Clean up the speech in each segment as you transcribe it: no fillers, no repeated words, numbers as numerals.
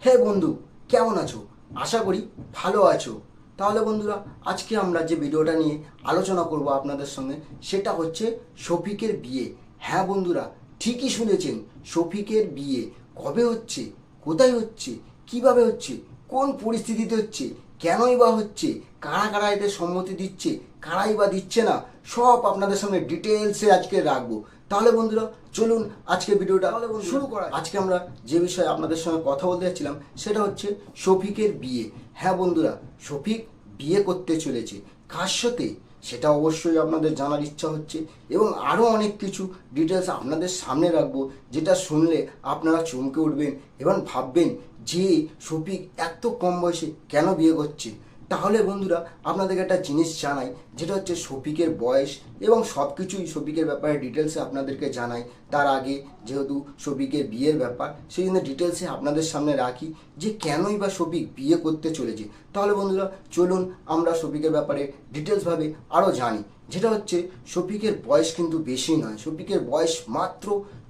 হে বন্ধু, কেমন আছো? আশা করি ভালো আছো। তাহলে বন্ধুরা, আজকে আমরা যে ভিডিওটা নিয়ে আলোচনা করব আপনাদের সঙ্গে, সেটা হচ্ছে শফিকের বিয়ে। হ্যাঁ বন্ধুরা, ঠিকই শুনেছেন, শফিকের বিয়ে কবে হচ্ছে, কোথায় হচ্ছে, কিভাবে হচ্ছে, কোন পরিস্থিতিতে হচ্ছে, কেনই বা হচ্ছে, কারা কারা এতে সম্মতি দিচ্ছে, কারাই বা দিচ্ছে না, সব আপনাদের সামনে ডিটেলসে আজকে রাখবো। তাহলে বন্ধুরা চলুন আজকে ভিডিওটা শুরু করা। আজকে আমরা যে বিষয়ে আপনাদের সঙ্গে কথা বলতে যাচ্ছিলাম সেটা হচ্ছে শফিকের বিয়ে। হ্যাঁ বন্ধুরা, শফিক বিয়ে করতে চলেছে। কার সাথে সেটা অবশ্যই আপনাদের জানার ইচ্ছা হচ্ছে, এবং আরও অনেক কিছু ডিটেলস আপনাদের সামনে রাখবো, যেটা শুনলে আপনারা চমকে উঠবেন এবং ভাববেন যে শফিক এত কম বয়সে কেন বিয়ে করছে। তাহলে বন্ধুরা, আপনাদেরকে একটা জিনিস জানাই, যেটা হচ্ছে শফিকের বয়স এবং সব কিছুই শফিকের ব্যাপারে ডিটেলসে আপনাদেরকে জানাই। তার আগে যেহেতু শফিকের বিয়ের ব্যাপার, সেই জন্য ডিটেলসে আপনাদের সামনে রাখি যে কেনই বা শফিক বিয়ে করতে চলেছে। তাহলে বন্ধুরা চলুন আমরা শফিকের ব্যাপারে ডিটেলসভাবে আরও জানি। যেটা হচ্ছে শফিকের বয়স কিন্তু বেশি নয়, শফিকের বয়স মাত্র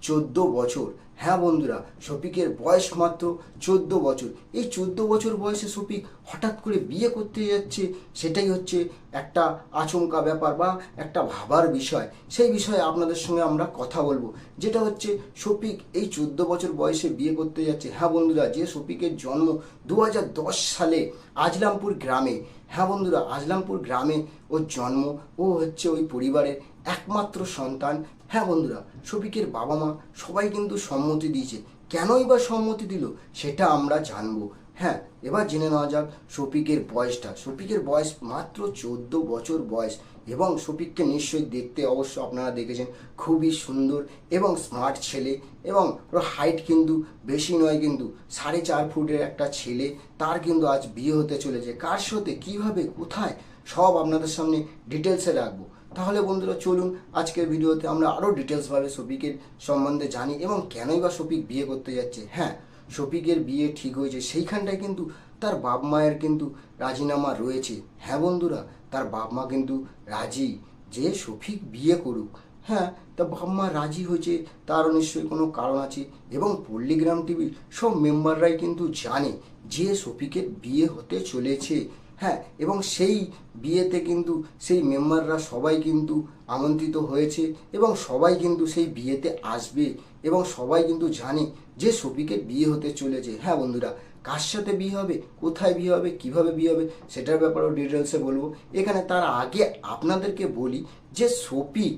14 বছর। হ্যাঁ বন্ধুরা, শফিকের বয়স মাত্র 14 বছর। এই 14 বছর বয়সে শফিক হঠাৎ করে বিয়ে করতে যাচ্ছে, সেটাই হচ্ছে একটা আচমকা ব্যাপার বা একটা ভাবার বিষয়। সেই বিষয়ে আপনাদের সঙ্গে আমরা কথা বলবো, যেটা হচ্ছে শফিক এই 14 বছর বয়সে বিয়ে করতে যাচ্ছে। হ্যাঁ বন্ধুরা, যে শফিকের জন্ম 2010 সালে আজলামপুর গ্রামে। হ্যাঁ বন্ধুরা, আজলামপুর গ্রামে ওর জন্ম। ও হচ্ছে ওই পরিবারের একমাত্র সন্তান। হ্যাঁ বন্ধুরা, শফিকের বাবা মা সবাই কিন্তু সম্মতি দিয়েছে। কেনই বা সম্মতি দিল সেটা আমরা জানবো। হ্যাঁ, এবার জেনে নেওয়া যাক শফিকের বয়সটা। শফিকের বয়স মাত্র 14 বছর বয়স, এবং শফিককে নিশ্চয়ই দেখতে অবশ্য আপনারা দেখেছেন, খুবই সুন্দর এবং স্মার্ট ছেলে, এবং ওর হাইট কিন্তু বেশি নয়, কিন্তু 4.5 ফুটের একটা ছেলে। তার কিন্তু আজ বিয়ে হতে চলেছে। কার সাথে, কীভাবে, কোথায়, সব আপনাদের সামনে ডিটেলসে রাখবো। তাহলে বন্ধুরা চলুন আজকের ভিডিওতে আমরা আরও ডিটেলসভাবে শফিকের সম্বন্ধে জানি এবং কেনই বা শফিক বিয়ে করতে যাচ্ছে। হ্যাঁ, শফিকের বিয়ে ঠিক হয়েছে, সেইখানটায় কিন্তু তার বাপ মায়ের কিন্তু রাজিনামা রয়েছে। হ্যাঁ বন্ধুরা, তার বাপ মা কিন্তু রাজি যে শফিক বিয়ে করুক। হ্যাঁ, তা বাপ মা রাজি হয়েছে, তারও নিশ্চয়ই কোনো কারণ আছে, এবং পল্লীগ্রাম টিভির সব মেম্বাররাই কিন্তু জানে যে শফিকের বিয়ে হতে চলেছে। হ্যাঁ, এবং সেই বিয়েতে কিন্তু সেই মেম্বাররা সবাই কিন্তু আমন্ত্রিত হয়েছে, এবং সবাই কিন্তু সেই বিয়েতে আসবে, এবং সবাই কিন্তু জানে যে শফিকের বিয়ে হতে চলেছে। হ্যাঁ বন্ধুরা, কার সাথে বিয়ে হবে, কোথায় বিয়ে হবে, কিভাবে বিয়ে হবে, সেটার ব্যাপারেও ডিটেলসে বলবো। এখানে তার আগে আপনাদেরকে বলি যে শফিক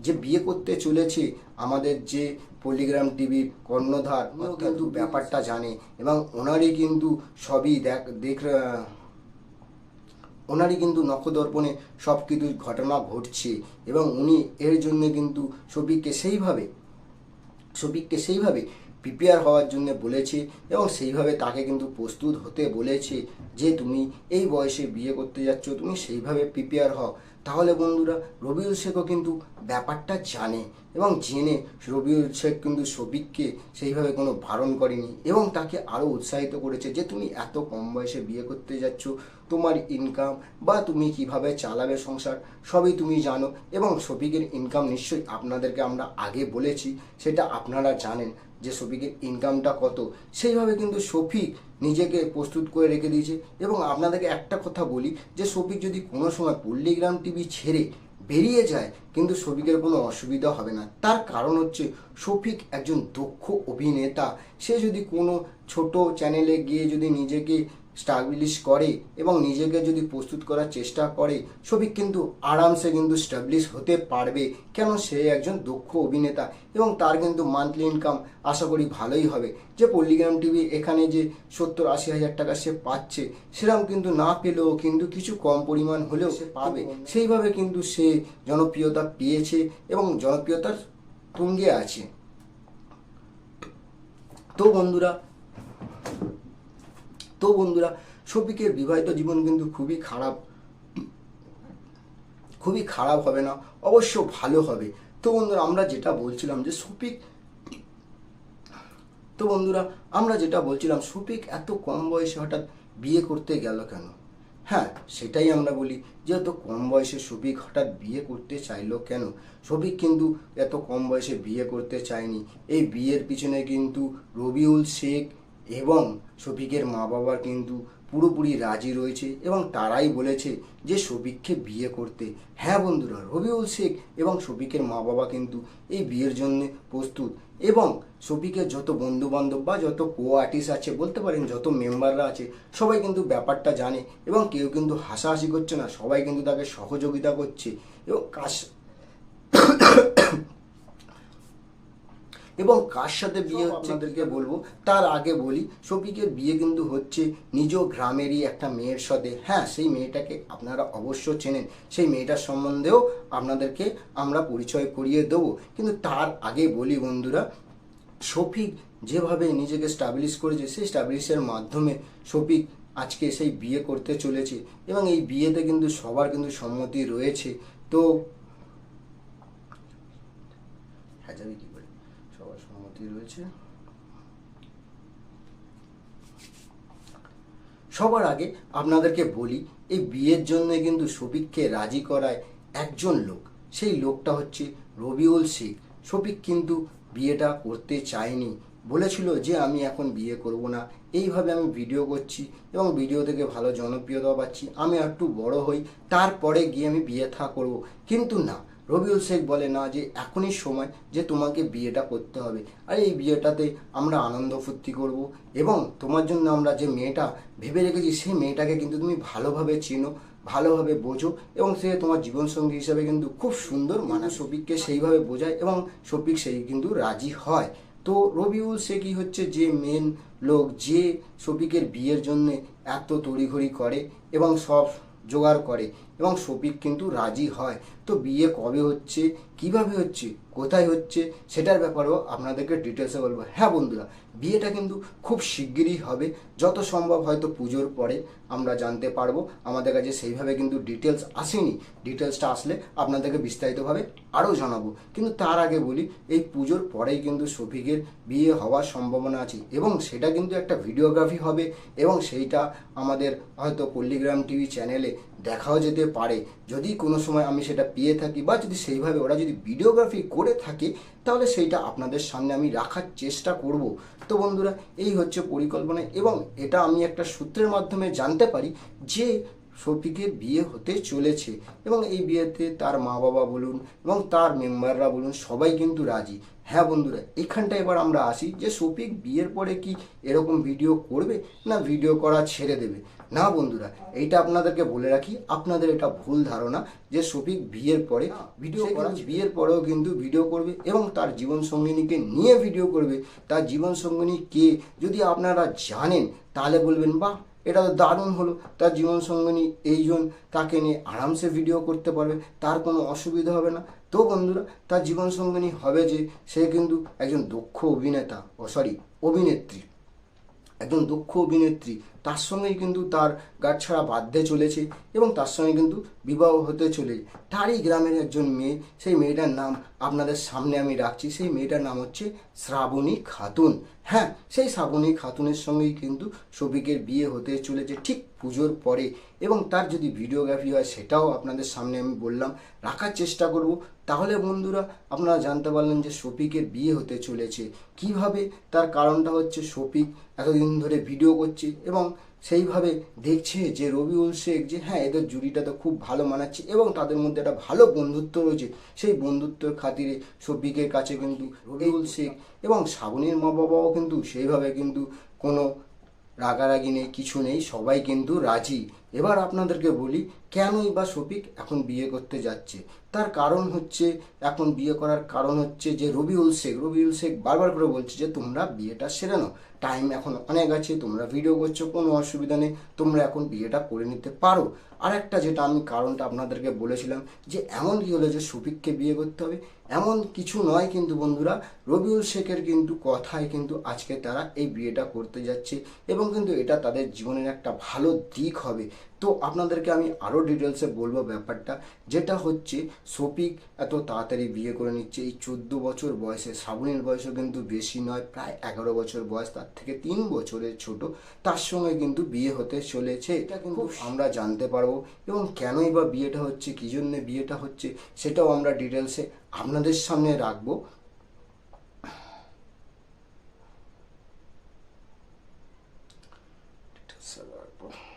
যে বিয়ে করতে চলেছে, আমাদের যে পল্লীগ্রাম টিভির কর্ণধার, উনিও কিন্তু ব্যাপারটা জানে, এবং ওনারই কিন্তু সবই ওনারই কিন্তু নখদর্পণে সব কিছু ঘটনা ঘটছে, এবং উনি এর জন্য কিন্তু শফিককে সেইভাবে প্রিপেয়ার হওয়ার জন্য বলেছে, এবং সেইভাবে তাকে কিন্তু প্রস্তুত হতে বলেছে যে তুমি এই বয়সে বিয়ে করতে যাচ্ছ, তুমি সেইভাবে প্রিপেয়ার হও। তাহলে বন্ধুরা, রবিউল শেখও কিন্তু ব্যাপারটা জানে, এবং জেনে রবিউল শেখ কিন্তু শফিককে সেইভাবে কোনো বারণ করেনি, এবং তাকে আরও উৎসাহিত করেছে যে তুমি এত কম বয়সে বিয়ে করতে যাচ্ছ, তোমার ইনকাম বা তুমি কিভাবে চালাবে সংসার সবই তুমি জানো। এবং শফিকের ইনকাম নিশ্চয়ই আপনাদেরকে আমরা আগে বলেছি, সেটা আপনারা জানেন যে শফিকের ইনকামটা কত। সেইভাবে কিন্তু শফিক নিজেকে প্রস্তুত করে রেখে দিয়েছে। এবং আপনাদেরকে একটা কথা বলি, যে শফিক যদি কোনো সময় পল্লীগ্রাম টিভি ছেড়ে বেরিয়ে যায়, কিন্তু শফিকের কোনো অসুবিধা হবে না। তার কারণ হচ্ছে শফিক একজন দক্ষ অভিনেতা। সে যদি কোনো ছোট চ্যানেলে গিয়ে যদি নিজেকে স্টাবলিশ করে এবং নিজেকে যদি প্রস্তুত করার চেষ্টা করে, শফিক কিন্তু আরামসে কিন্তু স্টাবলিশ হতে পারবে। কেন, সে একজন দক্ষ অভিনেতা, এবং তার কিন্তু মান্থলি ইনকাম আশা করি ভালোই হবে। যে পল্লীগ্রাম টিভি এখানে যে 70-80 হাজার টাকা সে পাচ্ছে, সেরকম কিন্তু না পেলেও কিন্তু কিছু কম পরিমাণ হলেও সে পাবে। সেইভাবে কিন্তু সে জনপ্রিয়তা পেয়েছে এবং জনপ্রিয়তার তুঙ্গে আছে। তো বন্ধুরা শফিকের বিবাহিত জীবন কিন্তু খুবই খারাপ হবে না, অবশ্য ভালো হবে। তো বন্ধুরা, আমরা যেটা বলছিলাম শফিক এত কম বয়সে হঠাৎ বিয়ে করতে গেল কেন। হ্যাঁ, সেটাই আমরা বলি, যে এত কম বয়সে শফিক হঠাৎ বিয়ে করতে চাইলো কেন। শফিক কিন্তু এত কম বয়সে বিয়ে করতে চায়নি। এই বিয়ের পিছনে কিন্তু রবিউল শেখ এবং শফিকের মা বাবা কিন্তু পুরোপুরি রাজি রয়েছে এবং তারাই বলেছে যে শফিককে বিয়ে করতে। হ্যাঁ বন্ধুরা, রবিউল শেখ এবং শফিকের মা বাবা কিন্তু এই বিয়ের জন্য প্রস্তুত এবং শফিকের যত বন্ধু বান্ধব বা যত কো আর্টিস্ট আছে বলতে পারেন, যত মেম্বাররা আছে সবাই কিন্তু ব্যাপারটা জানে এবং কেউ কিন্তু হাসাহাসি করছে না, সবাই কিন্তু তাকে সহযোগিতা করছে এবং কার সাথে বিয়ে হচ্ছে আপনাদেরকে বলবো। তার আগে বলি, শফিকের বিয়ে কিন্তু হচ্ছে নিজ গ্রামেরই একটা মেয়ের সাথে। হ্যাঁ, সেই মেয়েটাকে আপনারা অবশ্য চেনেন, সেই মেয়েটার সম্বন্ধেও আপনাদেরকে আমরা পরিচয় করিয়ে দেবো। কিন্তু তার আগে বলি বন্ধুরা, শফিক যেভাবে নিজেকে স্টাবলিশ করেছে, সেই স্টাবলিশের মাধ্যমে শফিক আজকে সেই বিয়ে করতে চলেছে এবং এই বিয়েতে কিন্তু সবার কিন্তু সম্মতি রয়েছে। তো হ্যাঁ, যাবি কি করে, সবার সম্মতি রয়েছে। সবার আগে আপনাদেরকে বলি, এই বিয়ের জন্য কিন্তু শফিককে রাজি করায় একজন লোক, সেই লোকটা হচ্ছে রবিউল শেখ। শফিক কিন্তু বিয়েটা করতে চায়নি, বলেছিল যে আমি এখন বিয়ে করব না, এইভাবে আমি ভিডিও করছি এবং ভিডিও থেকে ভালো জনপ্রিয়তা পাচ্ছি, আমি একটু বড় হই তারপরে গিয়ে আমি বিয়ে থা করব। কিন্তু না, রবিউল শেখ বলে না, যে এখনই সময় যে তোমাকে বিয়েটা করতে হবে, আর এই বিয়েটাতে আমরা আনন্দ ফুর্তি করব এবং তোমার জন্য আমরা যে মেয়েটা ভেবে রেখেছি সেই মেয়েটাকে কিন্তু তুমি ভালোভাবে চেনো, ভালোভাবে বোঝো এবং সে তোমার জীবনসঙ্গী হিসাবে কিন্তু খুব সুন্দর মানে। শফিককে সেইভাবে বোঝায় এবং শফিক সেই কিন্তু রাজি হয়। তো রবিউল শেখই হচ্ছে যে মেন লোক, যে শফিকের বিয়ের জন্য এত তড়িঘড়ি করে এবং সব জোগাড় করে এবং শফিক কিন্তু রাজি হয়। তো বিয়ে কবে হচ্ছে, কিভাবে হচ্ছে, কোথায় হচ্ছে, সেটার ব্যাপারেও আপনাদেরকে ডিটেলসে বলবো। হ্যাঁ বন্ধুরা, বিয়েটা কিন্তু খুব শিগগিরই হবে, যত সম্ভব হয়তো পুজোর পরে আমরা জানতে পারবো। আমাদের কাছে সেইভাবে কিন্তু ডিটেলস আসেনি, ডিটেলসটা আসলে আপনাদেরকে বিস্তারিতভাবে আরও জানাবো। কিন্তু তার আগে বলি, এই পুজোর পরেই কিন্তু শফিকের বিয়ে হওয়ার সম্ভাবনা আছে এবং সেটা কিন্তু একটা ভিডিওগ্রাফি হবে এবং সেইটা আমাদের হয়তো পল্লীগ্রাম টিভি চ্যানেলে দেখাও যেতে পারে, যদি কোনো সময় আমি সেটা পেয়ে থাকি বা যদি সেইভাবে ওরা যদি ভিডিওগ্রাফি করে থাকে, তাহলে সেইটা আপনাদের সামনে আমি রাখার চেষ্টা করব। তো বন্ধুরা, এই হচ্ছে পরিকল্পনা এবং এটা আমি একটা সূত্রের মাধ্যমে জানতে পারি যে শফিকের বিয়ে হতে চলেছে এবং এই বিয়েতে তার মা বাবা বলুন এবং তার মেম্বাররা বলুন সবাই কিন্তু রাজি। হ্যাঁ বন্ধুরা, এখানটা এবার আমরা আসি যে শফিক বিয়ের পরে কি এরকম ভিডিও করবে না ভিডিও করা ছেড়ে দেবে। না বন্ধুরা, এইটা আপনাদেরকে বলে রাখি, আপনাদের এটা ভুল ধারণা যে শফিক বিয়ের পরে ভিডিও করা, বিয়ের পরেও কিন্তু ভিডিও করবে এবং তার জীবনসঙ্গিনীকে নিয়ে ভিডিও করবে। তার জীবনসঙ্গিনী কে যদি আপনারা জানেন তাহলে বলবেন বাহ, এটা তো দারুণ হলো, তার জীবনসঙ্গিনী এইজন, তাকে নিয়ে আরামসে ভিডিও করতে পারবে, তার কোনো অসুবিধা হবে না। তো বন্ধুরা, তার জীবনসঙ্গিনী হবে যে সে কিন্তু একজন দক্ষ অভিনেতা, অভিনেত্রী, একজন দক্ষ অভিনেত্রী, তার সঙ্গেই কিন্তু তার গাঁটছাড়া বাঁধতে চলেছে এবং তার সঙ্গে কিন্তু বিবাহ হতে চলে। তারই গ্রামের একজন মেয়ে, সেই মেয়েটার নাম আপনাদের সামনে আমি রাখছি, সেই মেয়েটার নাম হচ্ছে শ্রাবণী খাতুন। হ্যাঁ, সেই শ্রাবণী খাতুনের সঙ্গেই কিন্তু শফিকের বিয়ে হতে চলেছে ঠিক পুজোর পরে এবং তার যদি ভিডিওগ্রাফি হয় সেটাও আপনাদের সামনে আমি বললাম রাখার চেষ্টা করব। তাহলে বন্ধুরা, আপনারা জানতে পারলেন যে শফিকের বিয়ে হতে চলেছে কিভাবে। তার কারণটা হচ্ছে শফিক এতদিন ধরে ভিডিও করছে এবং সেইভাবে দেখছে যে রবিউল শেখ যে হ্যাঁ এদের জুড়িটা তো খুব ভালো মানাচ্ছে এবং তাদের মধ্যে একটা ভালো বন্ধুত্ব রয়েছে। সেই বন্ধুত্বের খাতিরে শফিকের কাছে কিন্তু রবিউল শেখ এবং শ্রাবণীর মা বাবাও কিন্তু সেইভাবে কিন্তু কোনো রাগারাগি নেই, কিছু নেই, সবাই কিন্তু রাজি। এবার আপনাদেরকে বলি কেনই বা শফিক এখন বিয়ে করতে যাচ্ছে। তার কারণ হচ্ছে, এখন বিয়ে করার কারণ হচ্ছে যে রবিউল শেখ বারবার করে বলছে যে তোমরা বিয়েটা সেরে নাও, টাইম এখন অনেক আছে, তোমরা ভিডিও করছো, কোনো অসুবিধা নেই, তোমরা এখন বিয়েটা করে নিতে পারো। আর একটা যেটা আমি কারণটা আপনাদেরকে বলেছিলাম যে এমন কি হলো যে শফিককে বিয়ে করতে হবে, এমন কিছু নয় কিন্তু বন্ধুরা, রবিউল শেখের কিন্তু কথায় কিন্তু আজকে তারা এই বিয়েটা করতে যাচ্ছে এবং কিন্তু এটা তাদের জীবনের একটা ভালো দিক হবে। তো আপনাদেরকে আমি আরও ডিটেলসে বলবো ব্যাপারটা, যেটা হচ্ছে শফিক এত তাড়াতাড়ি বিয়ে করে নিচ্ছে এই 14 বছর বয়সে। শ্রাবণীর বয়সও কিন্তু বেশি নয়, প্রায় 11 বছর বয়স, তার থেকে 3 বছরের ছোট, তার সঙ্গে কিন্তু বিয়ে হতে চলেছে। এটা কিন্তু আমরা জানতে পারবো এবং কেনই বা বিয়েটা হচ্ছে, কী জন্যে বিয়েটা হচ্ছে, সেটাও আমরা ডিটেলসে আপনাদের সামনে রাখবো। থাকো।